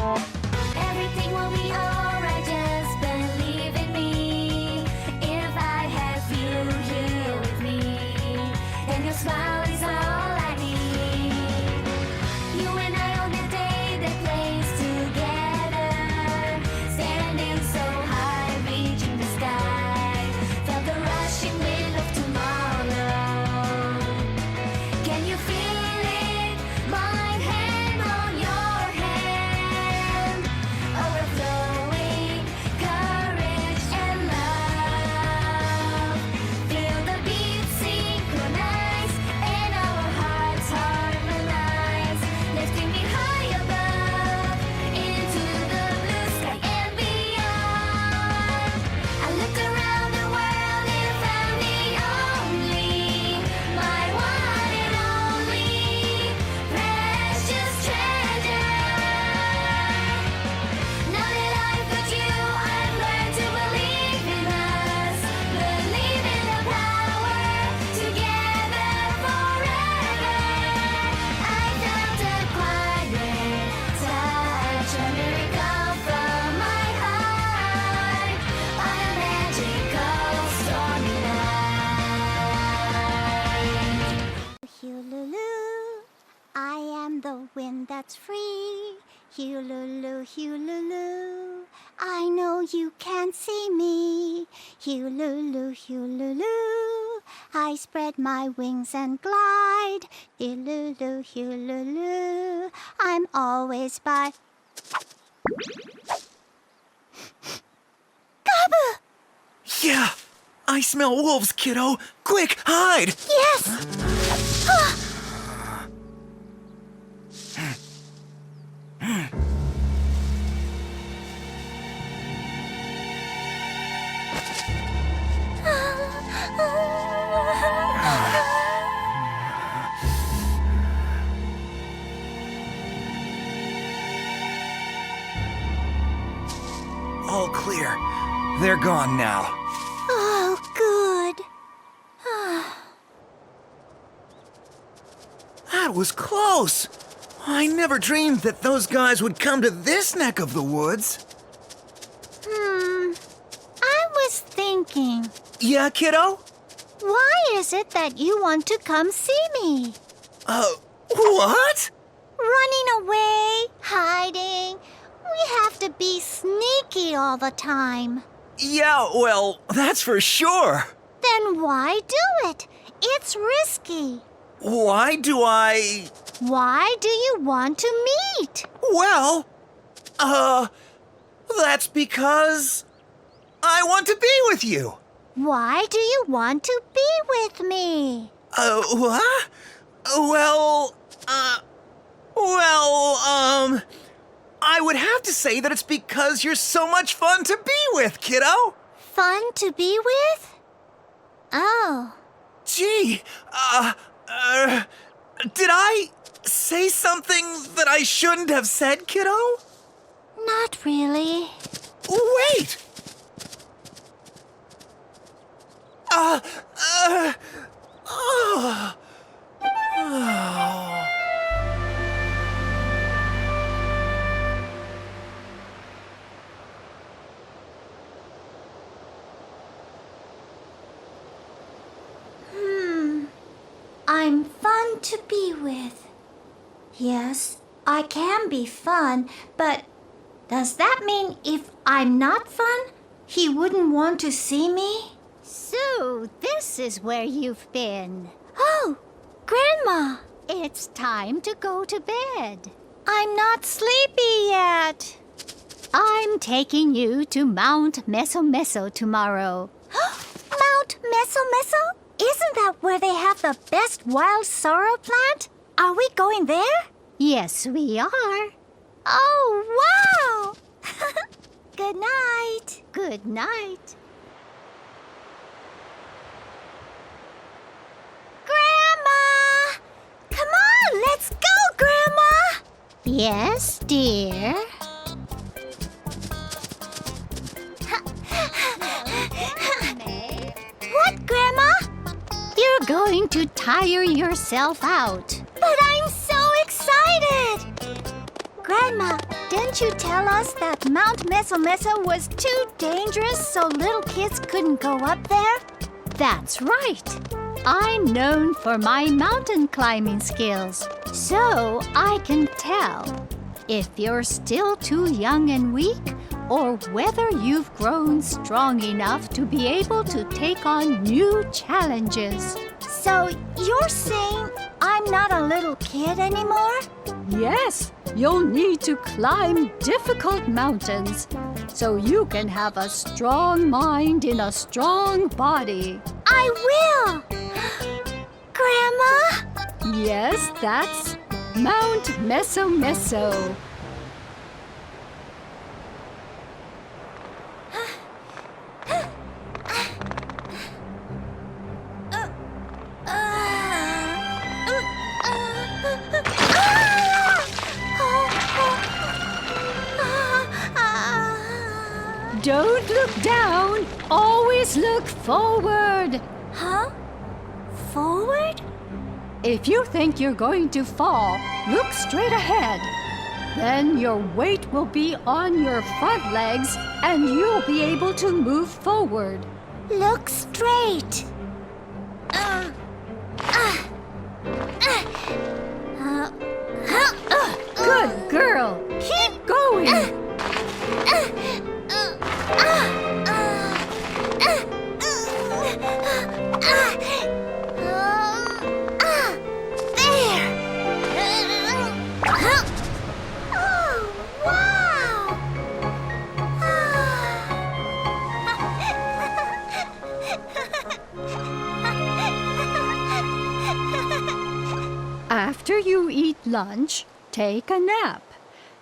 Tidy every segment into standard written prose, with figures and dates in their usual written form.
Everything will be alright, just believe in me. If I have you here with me, then your smile is all I need. You and I on the day that plays together, standing so high, reaching the sky. Felt the rushing wind of tomorrow. Can you feel it? My hand on your hand, overflowing courage and love. Feel the beat synchronize and our hearts harmonize, lifting me high above into the blue sky and beyond. I looked around the world and found the only, my one and only precious treasure. Now that I've got you, I've learned to believe in us, believe in the power together forever. I felt a quiet touch, a miracle from my heart on a magical stormy night. Hululu, I am the wind that's free. Hululu, hululu, I know you can't see me. Hululu, hululu, I spread my wings and glide. Hululu, hululu, I'm always by. Gabba! Yeah, I smell wolves, kiddo. Quick, hide! Yes! Ah! All clear. They're gone now. Oh, good. That was close. I never dreamed that those guys would come to this neck of the woods. I was thinking, Yeah, kiddo? why is it that you want to come see me? What? Running away, hiding. We have to be sneaky all the time. Yeah, well, that's for sure. Then why do it? It's risky. Why do I... Why do you want to meet? Well, that's because I want to be with you. Why do you want to be with me? What? I would have to say that it's because you're so much fun to be with, kiddo. Fun to be with? Oh. Gee, did I say something that I shouldn't have said, kiddo? Not really. Wait! I'm fun to be with. Yes, I can be fun, but does that mean if I'm not fun, he wouldn't want to see me? So, this is where you've been. Oh, Grandma, It's time to go to bed. I'm not sleepy yet. I'm taking you to Mount Meso Meso tomorrow. Mount Meso Meso? Isn't that where they have the best wild sorrel plant? Are we going there? Yes, we are. Oh, wow! Good night. Good night. Grandma! Come on, let's go, Grandma! Yes, dear. What, Grandma? You're going to tire yourself out. But I'm so excited! Grandma, Didn't you tell us that Mount Meso Meso was too dangerous so little kids couldn't go up there? That's right. I'm known for my mountain climbing skills, so I can tell if you're still too young and weak or whether you've grown strong enough to be able to take on new challenges. So you're saying I'm not a little kid anymore? Yes, you'll need to climb difficult mountains so you can have a strong mind in a strong body. I will! Grandma? Yes, that's Mount Meso Meso. Don't look down, always look forward. Huh? Forward? If you think you're going to fall, look straight ahead. Then your weight will be on your front legs and you'll be able to move forward. Look straight. Good girl. Keep going. After you eat lunch, take a nap.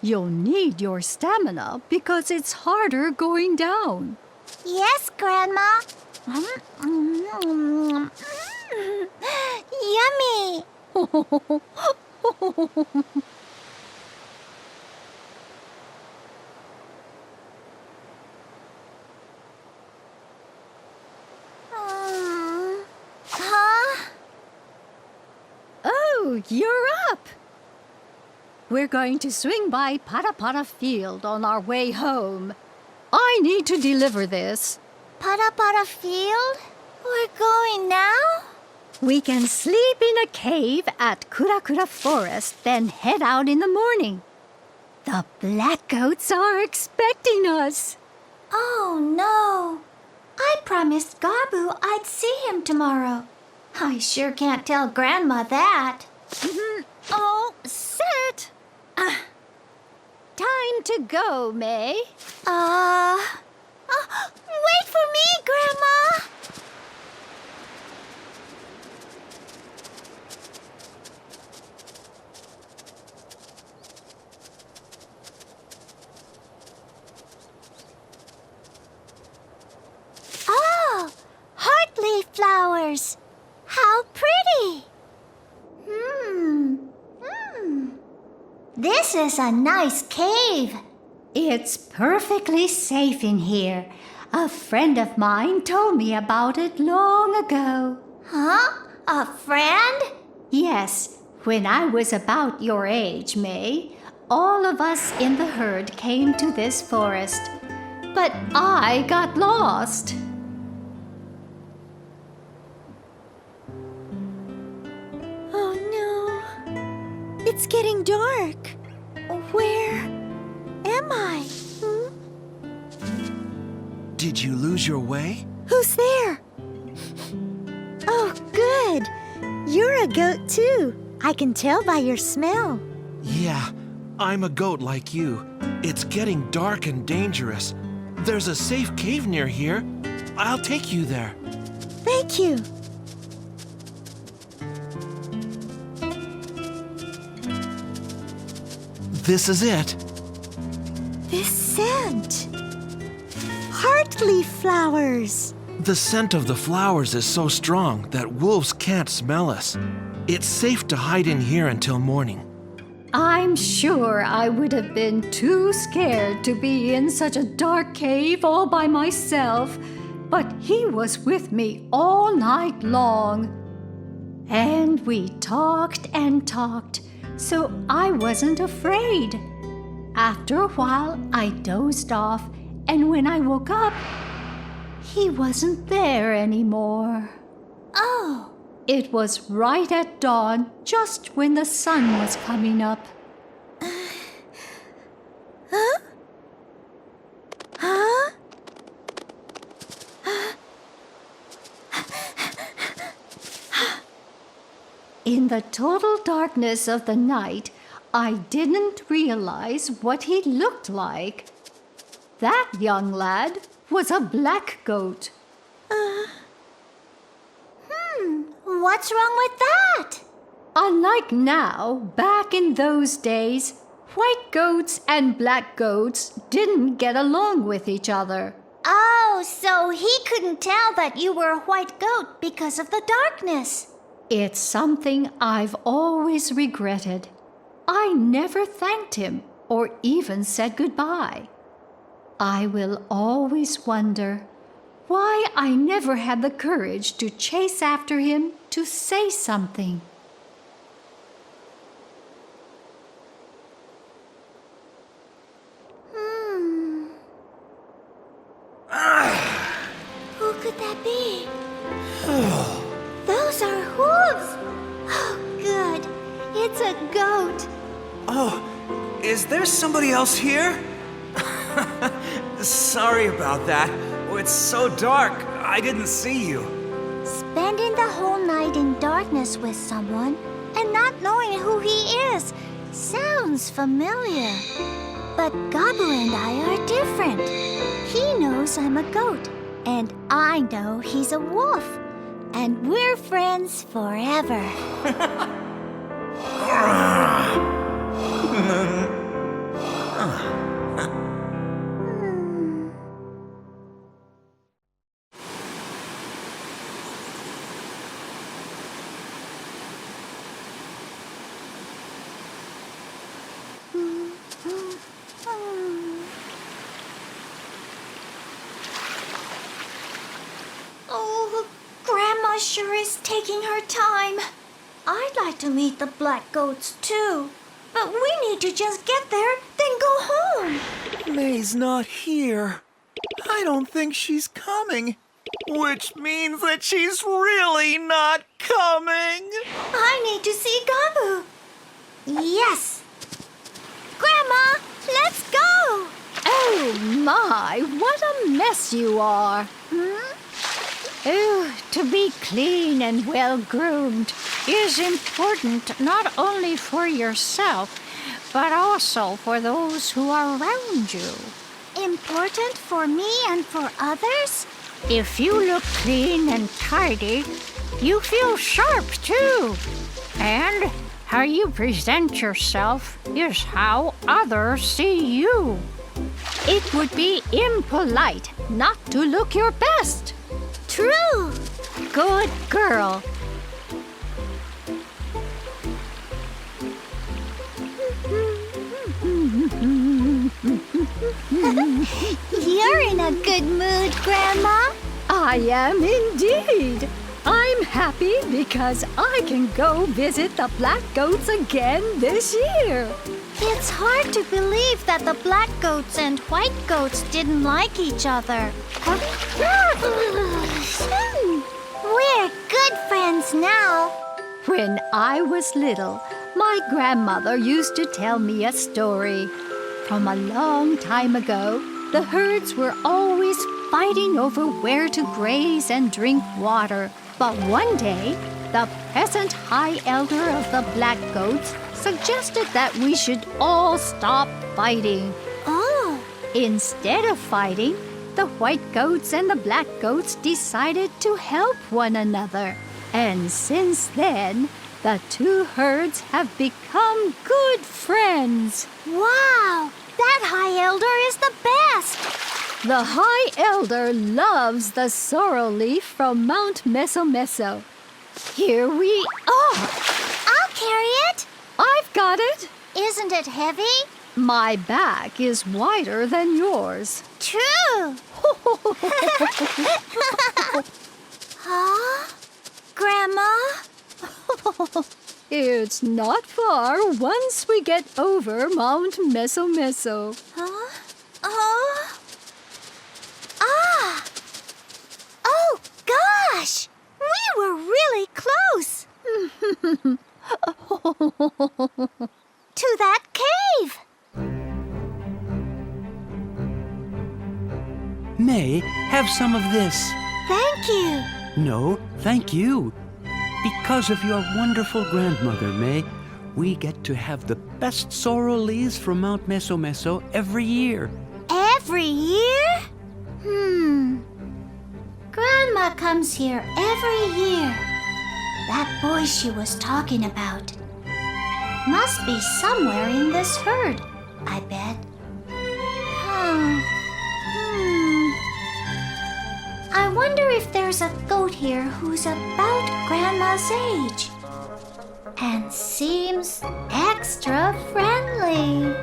You'll need your stamina because it's harder going down. Yes, Grandma. Yummy. Huh? Oh, you're up! We're going to swing by Pata Pata Field on our way home. I need to deliver this. Pata Pata Field? We're going now? We can sleep in a cave at Kura Kura Forest, then head out in the morning. The black goats are expecting us. Oh, no. I promised Gabu I'd see him tomorrow. I sure can't tell Grandma that. All set. Time to go, May. Wait for me, Grandma. Oh, heartleaf flowers. How pretty. This is a nice cave. It's perfectly safe in here. A friend of mine told me about it long ago. Huh? A friend? Yes, when I was about your age, May, all of us in the herd came to this forest. But I got lost. Oh no. It's getting dark. Where am I? Did you lose your way? Who's there? Oh, good. You're a goat too. I can tell by your smell. Yeah, I'm a goat like you. It's getting dark and dangerous. There's a safe cave near here. I'll take you there. Thank you. This is it. This scent. Heartleaf flowers. The scent of the flowers is so strong that wolves can't smell us. It's safe to hide in here until morning. I'm sure I would have been too scared to be in such a dark cave all by myself, but he was with me all night long. And we talked and talked, so I wasn't afraid. After a while, I dozed off, and when I woke up, he wasn't there anymore. Oh, It was right at dawn, just when the sun was coming up. huh? In the total darkness of the night, I didn't realize what he looked like. That young lad was a black goat. What's wrong with that? Unlike now, back in those days, white goats and black goats didn't get along with each other. Oh, so he couldn't tell that you were a white goat because of the darkness. It's something I've always regretted. I never thanked him or even said goodbye. I will always wonder why I never had the courage to chase after him to say something. Who could that be? Those are hooves. Oh, good. It's a goat. Oh, is there somebody else here? Sorry about that. It's so dark. I didn't see you. Spending the whole night in darkness with someone and not knowing who he is sounds familiar. But Gabu and I are different. He knows I'm a goat, and I know he's a wolf. And we're friends forever. Oh, Grandma sure is taking her time. I'd like to meet the black goats too. But we need to just get there, then go home. May's not here. I don't think she's coming. Which means that she's really not coming. I need to see Gabu. Yes. Grandma, let's go. Oh my, what a mess you are! Oh, to be clean and well groomed is important not only for yourself, but also for those who are around you. Important for me and for others? If you look clean and tidy, you feel sharp too. And how you present yourself is how others see you. It would be impolite not to look your best. True. Good girl. You're in a good mood, Grandma. I am indeed. I'm happy because I can go visit the black goats again this year. It's hard to believe that the black goats and white goats didn't like each other. We're good friends now. When I was little, my grandmother used to tell me a story. From a long time ago, the herds were always fighting over where to graze and drink water. But one day, the present high elder of the black goats suggested that we should all stop fighting. Oh, Instead of fighting, the white goats and the black goats decided to help one another. And since then, the two herds have become good friends. wow. That high elder is the best. The high elder loves the sorrel leaf from Mount Meso. Here we are. I'll carry it. I've got it. Isn't it heavy? My back is wider than yours. True. Huh? Grandma? It's not far once we get over Mount Meso Meso. Huh? Oh. Ah! Oh, gosh! We were really close! To that cave! May, have some of this. Thank you. No, thank you. Because of your wonderful grandmother, May, we get to have the best sorrel leaves from Mount Meso Meso every year. Every year? Grandma comes here every year. That boy she was talking about must be somewhere in this herd, I bet. I wonder if there's a goat here who's about Grandma's age and seems extra friendly.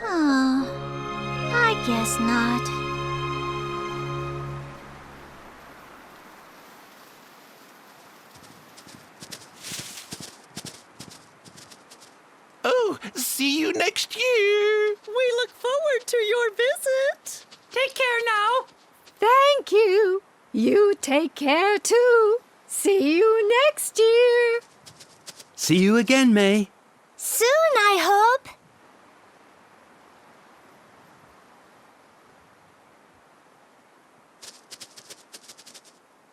Oh, I guess not. Oh, see you next year. We look forward to your visit. Take care now. Thank you. You take care too. See you next year. See you again, May. Soon, I hope.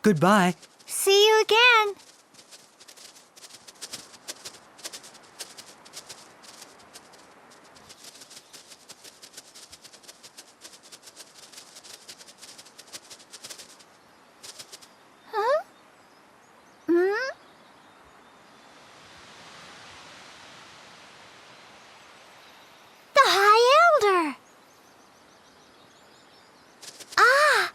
Goodbye. See you again. Huh? The High Elder. Ah.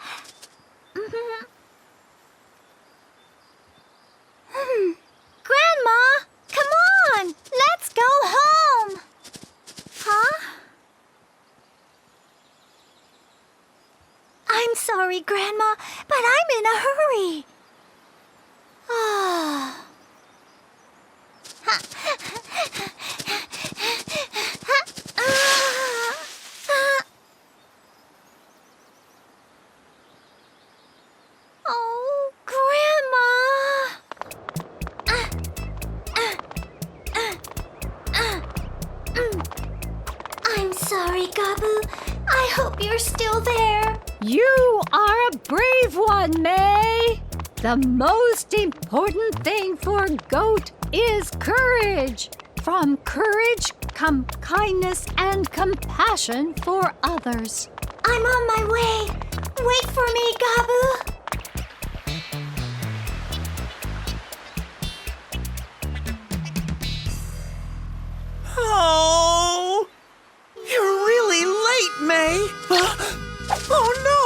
Grandma, come on. Let's go home. Huh? I'm sorry, Grandma, but I'm in a hurry. Ah. Oh, Grandma. I'm sorry, Gabu. I hope you're still there. You are a brave one, May. The most important thing for a goat is courage. From courage come kindness and compassion for others. I'm on my way. Wait for me, Gabu. Oh, you're really late, May. Oh no!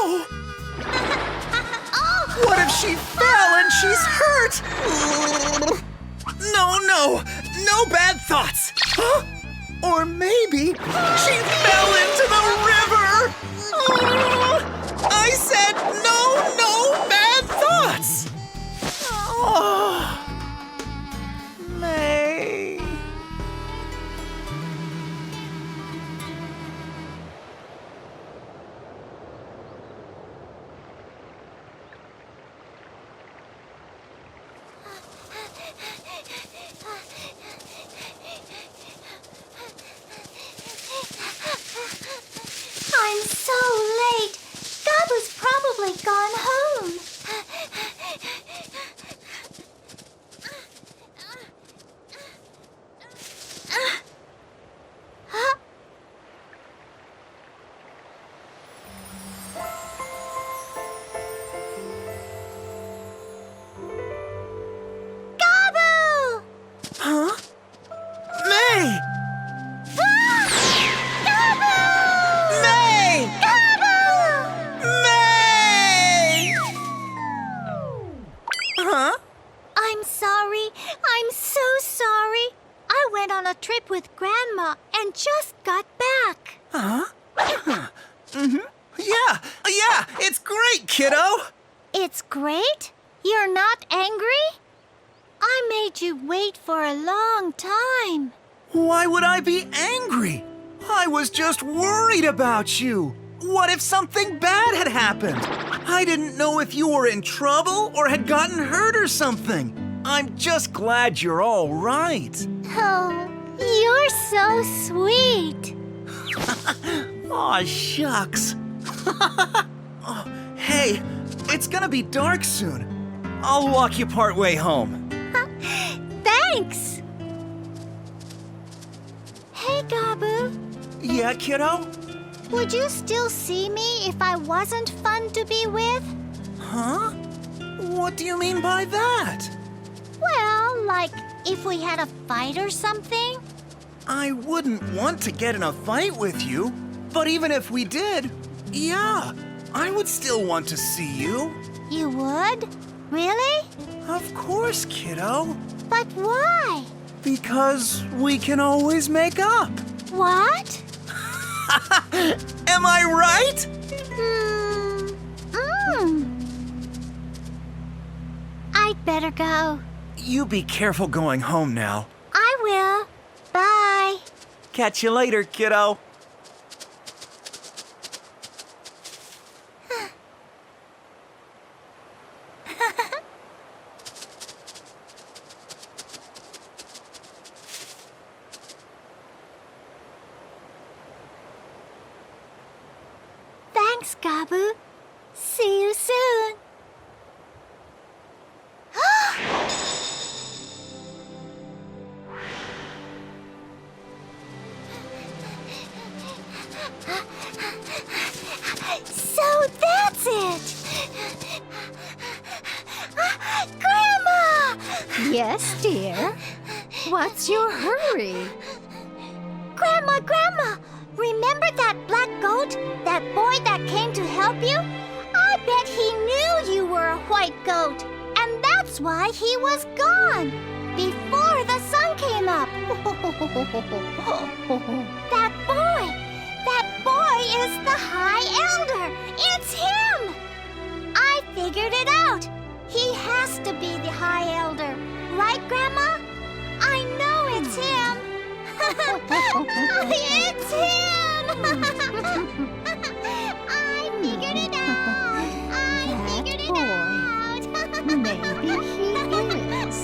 What if she fell and she's hurt? No bad thoughts. Huh? Or maybe she fell into the river. I said no bad thoughts. Oh, May. I'm so late. Gabu's probably gone home. Huh? Gabu! Huh? May! May! May! Huh? I'm sorry. I'm so sorry. I went on a trip with Grandma and just got back. Huh? Yeah, it's great, kiddo. It's great? You're not angry? I made you wait for a long time. Why would I be angry? I was just worried about you. What if something bad had happened? I didn't know if you were in trouble or had gotten hurt or something. I'm just glad you're all right. Oh, you're so sweet. Aw, shucks. Oh, hey, it's gonna be dark soon. I'll walk you part way home. Thanks. Hey, Gabu. Yeah, kiddo? Would you still see me if I wasn't fun to be with? Huh? What do you mean by that? Well, like if we had a fight or something? I wouldn't want to get in a fight with you, but even if we did, yeah, I would still want to see you. You would? Really? Of course, kiddo. But why? Because we can always make up. What? Am I right? I'd better go. You be careful going home now. I will. Bye. Catch you later, kiddo. Thanks, Gabu. See you soon. So that's it! Grandma! Yes, dear. What's your hurry? Grandma! Remember that black goat? That boy that came to help you? I bet he knew you were a white goat. And that's why he was gone. Before the sun came up. That boy is the High Elder. It's him! I figured it out. He has to be the High Elder. Right, Grandma? I know it's him. It's him! I figured it out. I figured it out. Maybe he is.